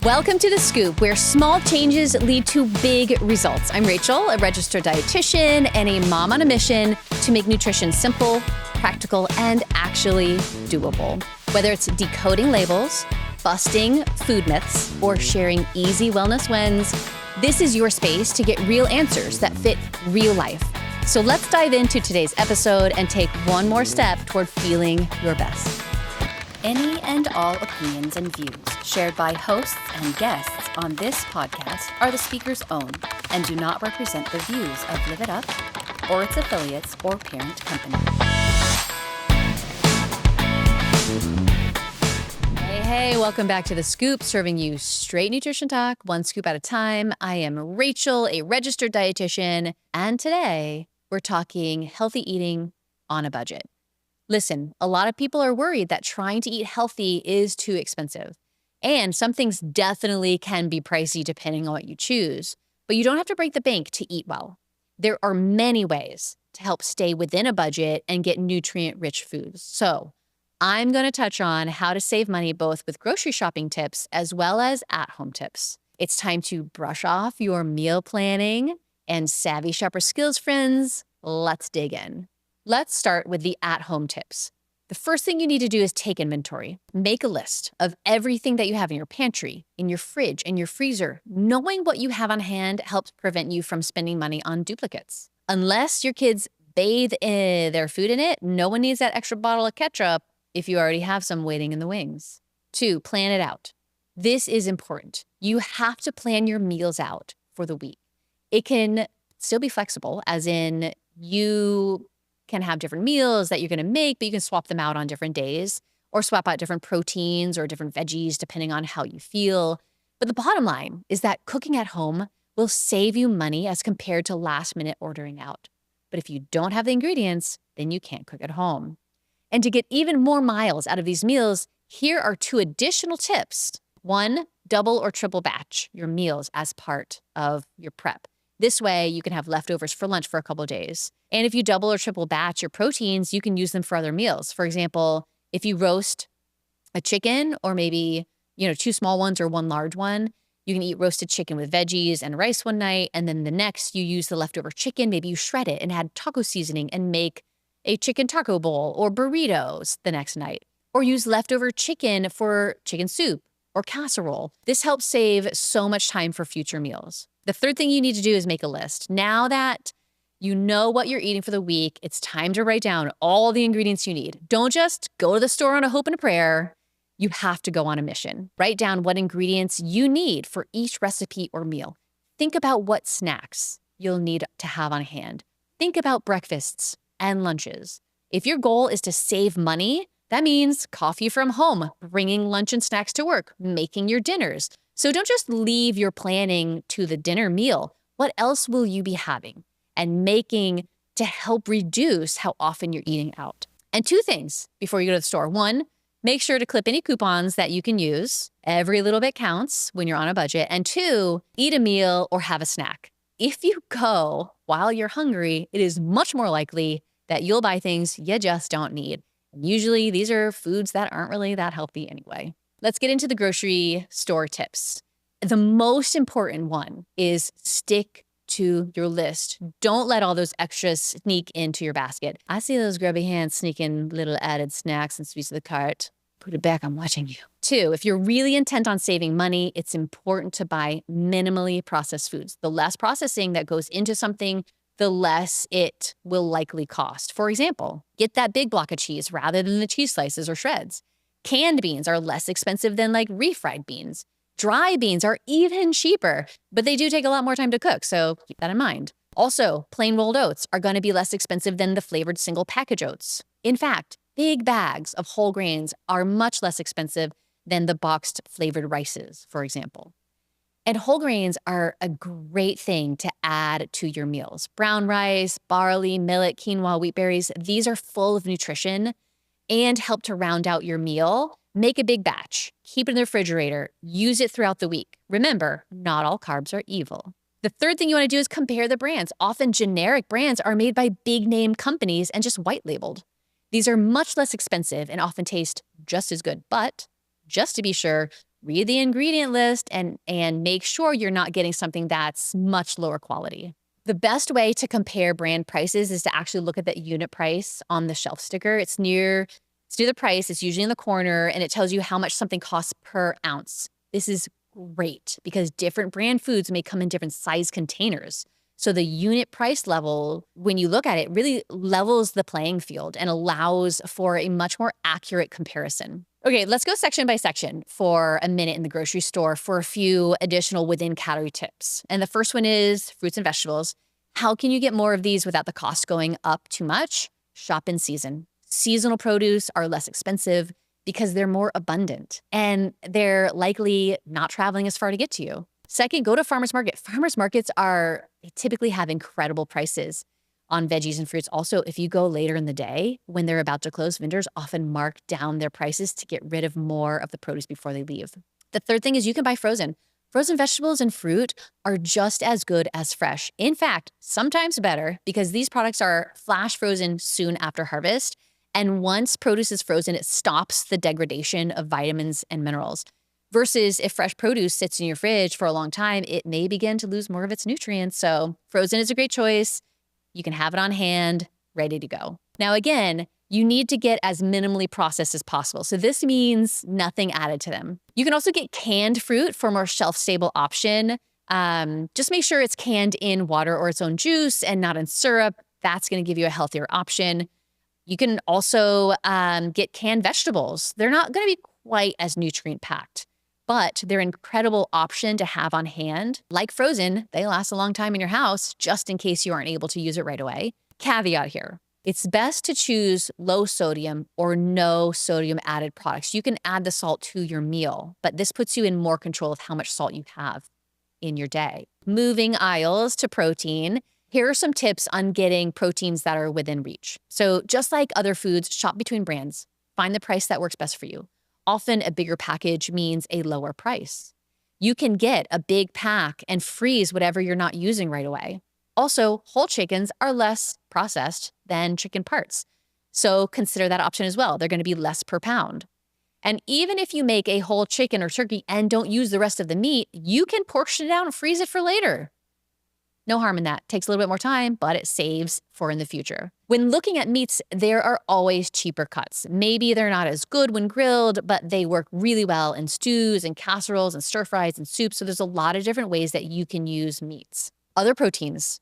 Welcome to The Scoop, where small changes lead to big results. I'm Rachel, a registered dietitian and a mom on a mission to make nutrition simple, practical, and actually doable. Whether it's decoding labels, busting food myths, or sharing easy wellness wins, this is your space to get real answers that fit real life. So let's dive into today's episode and take one more step toward feeling your best. Any and all opinions and views shared by hosts and guests on this podcast are the speaker's own and do not represent the views of Live It Up or its affiliates or parent company. Hey, welcome back to The Scoop, serving you straight nutrition talk, one scoop at a time. I am Rachel, a registered dietitian, and today we're talking healthy eating on a budget. Listen, a lot of people are worried that trying to eat healthy is too expensive. And some things definitely can be pricey depending on what you choose. But you don't have to break the bank to eat well. There are many ways to help stay within a budget and get nutrient-rich foods. So I'm going to touch on how to save money both with grocery shopping tips as well as at-home tips. It's time to brush off your meal planning and savvy shopper skills, friends. Let's dig in. Let's start with the at-home tips. The first thing you need to do is take inventory. Make a list of everything that you have in your pantry, in your fridge, in your freezer. Knowing what you have on hand helps prevent you from spending money on duplicates. Unless your kids bathe their food in it, no one needs that extra bottle of ketchup if you already have some waiting in the wings. 2, plan it out. This is important. You have to plan your meals out for the week. It can still be flexible, as in you can have different meals that you're going to make, but you can swap them out on different days or swap out different proteins or different veggies depending on how you feel. But the bottom line is that cooking at home will save you money as compared to last minute ordering out. But if you don't have the ingredients, then you can't cook at home. And to get even more miles out of these meals, here are 2 additional tips. 1, double or triple batch your meals as part of your prep. This way, you can have leftovers for lunch for a couple of days. And if you double or triple batch your proteins, you can use them for other meals. For example, if you roast a chicken or maybe, 2 small ones or 1 large one, you can eat roasted chicken with veggies and rice one night. And then the next, you use the leftover chicken. Maybe you shred it and add taco seasoning and make a chicken taco bowl or burritos the next night. Or use leftover chicken for chicken soup or casserole. This helps save so much time for future meals. The third thing you need to do is make a list. Now that you know what you're eating for the week, it's time to write down all the ingredients you need. Don't just go to the store on a hope and a prayer. You have to go on a mission. Write down what ingredients you need for each recipe or meal. Think about what snacks you'll need to have on hand. Think about breakfasts and lunches. If your goal is to save money, that means coffee from home, bringing lunch and snacks to work, making your dinners. So don't just leave your planning to the dinner meal. What else will you be having and making to help reduce how often you're eating out? And 2 things before you go to the store. 1, make sure to clip any coupons that you can use. Every little bit counts when you're on a budget. And 2, eat a meal or have a snack. If you go while you're hungry, it is much more likely that you'll buy things you just don't need. And usually these are foods that aren't really that healthy anyway. Let's get into the grocery store tips. The most important one is stick to your list. Don't let all those extras sneak into your basket. I see those grubby hands sneaking little added snacks and sweets to the cart. Put it back, I'm watching you. 2, if you're really intent on saving money, it's important to buy minimally processed foods. The less processing that goes into something, the less it will likely cost. For example, get that big block of cheese rather than the cheese slices or shreds. Canned beans are less expensive than refried beans. Dry beans are even cheaper, but they do take a lot more time to cook, so keep that in mind. Also, plain rolled oats are going to be less expensive than the flavored single package oats. In fact, big bags of whole grains are much less expensive than the boxed flavored rices, for example. And whole grains are a great thing to add to your meals. Brown rice, barley, millet, quinoa, wheat berries, these are full of nutrition and help to round out your meal. Make a big batch, keep it in the refrigerator, use it throughout the week. Remember, not all carbs are evil. The third thing you want to do is compare the brands. Often generic brands are made by big name companies and just white labeled. These are much less expensive and often taste just as good, but just to be sure, read the ingredient list and make sure you're not getting something that's much lower quality. The best way to compare brand prices is to actually look at that unit price on the shelf sticker. It's near the price, it's usually in the corner, and it tells you how much something costs per ounce. This is great because different brand foods may come in different size containers. So the unit price level, when you look at it, really levels the playing field and allows for a much more accurate comparison. Okay, let's go section by section for a minute in the grocery store for a few additional within calorie tips. And the first one is fruits and vegetables. How can you get more of these without the cost going up too much? Shop in season. Seasonal produce are less expensive because they're more abundant and they're likely not traveling as far to get to you. Second, go to farmers market. Farmers markets they typically have incredible prices on veggies and fruits. Also, if you go later in the day when they're about to close, vendors often mark down their prices to get rid of more of the produce before they leave. The third thing is you can buy frozen. Frozen vegetables and fruit are just as good as fresh. In fact, sometimes better because these products are flash frozen soon after harvest. And once produce is frozen, it stops the degradation of vitamins and minerals. Versus if fresh produce sits in your fridge for a long time, it may begin to lose more of its nutrients. So frozen is a great choice. You can have it on hand, ready to go. Now, again, you need to get as minimally processed as possible. So this means nothing added to them. You can also get canned fruit for a more shelf-stable option. Just make sure it's canned in water or its own juice and not in syrup. That's going to give you a healthier option. You can also get canned vegetables. They're not going to be quite as nutrient-packed, but they're an incredible option to have on hand. Like frozen, they last a long time in your house, just in case you aren't able to use it right away. Caveat here. It's best to choose low sodium or no sodium added products. You can add the salt to your meal, but this puts you in more control of how much salt you have in your day. Moving aisles to protein. Here are some tips on getting proteins that are within reach. So just like other foods, shop between brands. Find the price that works best for you. Often a bigger package means a lower price. You can get a big pack and freeze whatever you're not using right away. Also, whole chickens are less processed than chicken parts. So consider that option as well. They're going to be less per pound. And even if you make a whole chicken or turkey and don't use the rest of the meat, you can portion it out and freeze it for later. No harm in that. Takes a little bit more time, but it saves for in the future. When looking at meats, there are always cheaper cuts. Maybe they're not as good when grilled, but they work really well in stews and casseroles and stir fries and soups. So there's a lot of different ways that you can use meats. Other proteins.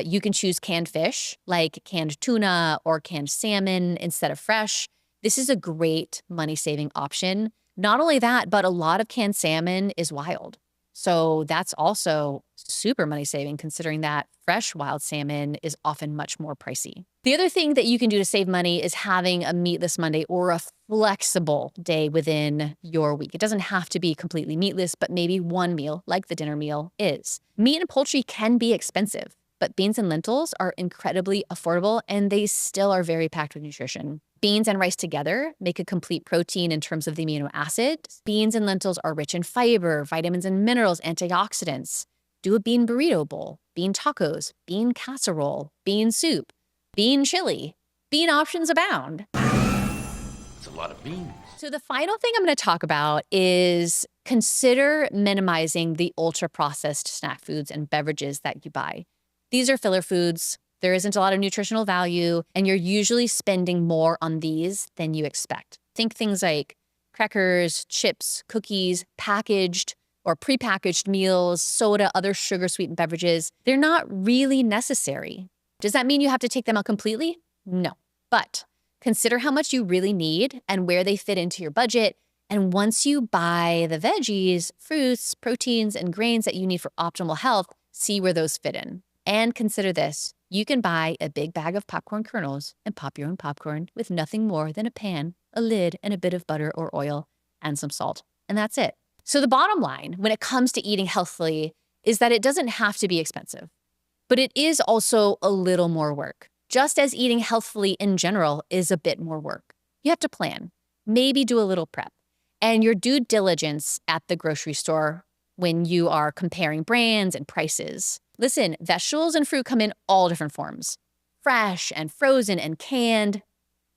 You can choose canned fish, like canned tuna or canned salmon instead of fresh. This is a great money-saving option. Not only that, but a lot of canned salmon is wild. So that's also super money-saving considering that fresh wild salmon is often much more pricey. The other thing that you can do to save money is having a meatless Monday or a flexible day within your week. It doesn't have to be completely meatless, but maybe one meal, like the dinner meal, is. Meat and poultry can be expensive, but beans and lentils are incredibly affordable and they still are very packed with nutrition. Beans and rice together make a complete protein in terms of the amino acids. Beans and lentils are rich in fiber, vitamins and minerals, antioxidants. Do a bean burrito bowl, bean tacos, bean casserole, bean soup, bean chili. Bean options abound. It's a lot of beans. So the final thing I'm going to talk about is consider minimizing the ultra-processed snack foods and beverages that you buy. These are filler foods. There isn't a lot of nutritional value, and you're usually spending more on these than you expect. Think things like crackers, chips, cookies, packaged or prepackaged meals, soda, other sugar-sweetened beverages. They're not really necessary. Does that mean you have to take them out completely? No. But consider how much you really need and where they fit into your budget. And once you buy the veggies, fruits, proteins, and grains that you need for optimal health, see where those fit in. And consider this. You can buy a big bag of popcorn kernels and pop your own popcorn with nothing more than a pan, a lid, and a bit of butter or oil, and some salt. And that's it. So the bottom line when it comes to eating healthily is that it doesn't have to be expensive, but it is also a little more work. Just as eating healthfully in general is a bit more work. You have to plan, maybe do a little prep, and your due diligence at the grocery store when you are comparing brands and prices. Listen, vegetables and fruit come in all different forms, fresh and frozen and canned,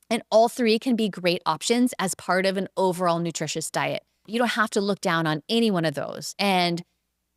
and all three can be great options as part of an overall nutritious diet. You don't have to look down on any one of those. And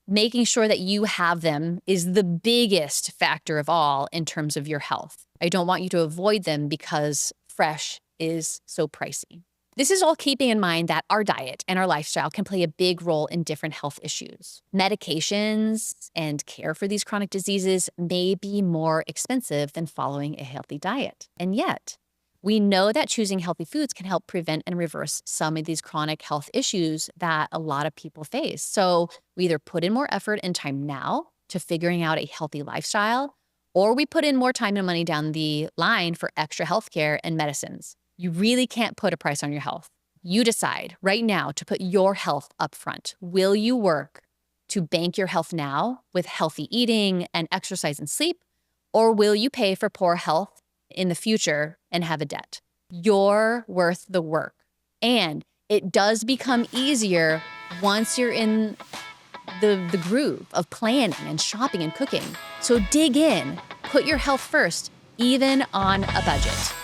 making sure that you have them is the biggest factor of all in terms of your health. I don't want you to avoid them because fresh is so pricey. This is all keeping in mind that our diet and our lifestyle can play a big role in different health issues. Medications and care for these chronic diseases may be more expensive than following a healthy diet. And yet, we know that choosing healthy foods can help prevent and reverse some of these chronic health issues that a lot of people face. So we either put in more effort and time now to figuring out a healthy lifestyle, or we put in more time and money down the line for extra healthcare and medicines. You really can't put a price on your health. You decide right now to put your health up front. Will you work to bank your health now with healthy eating and exercise and sleep, or will you pay for poor health in the future and have a debt? You're worth the work. And it does become easier once you're in the groove of planning and shopping and cooking. So dig in, put your health first, even on a budget.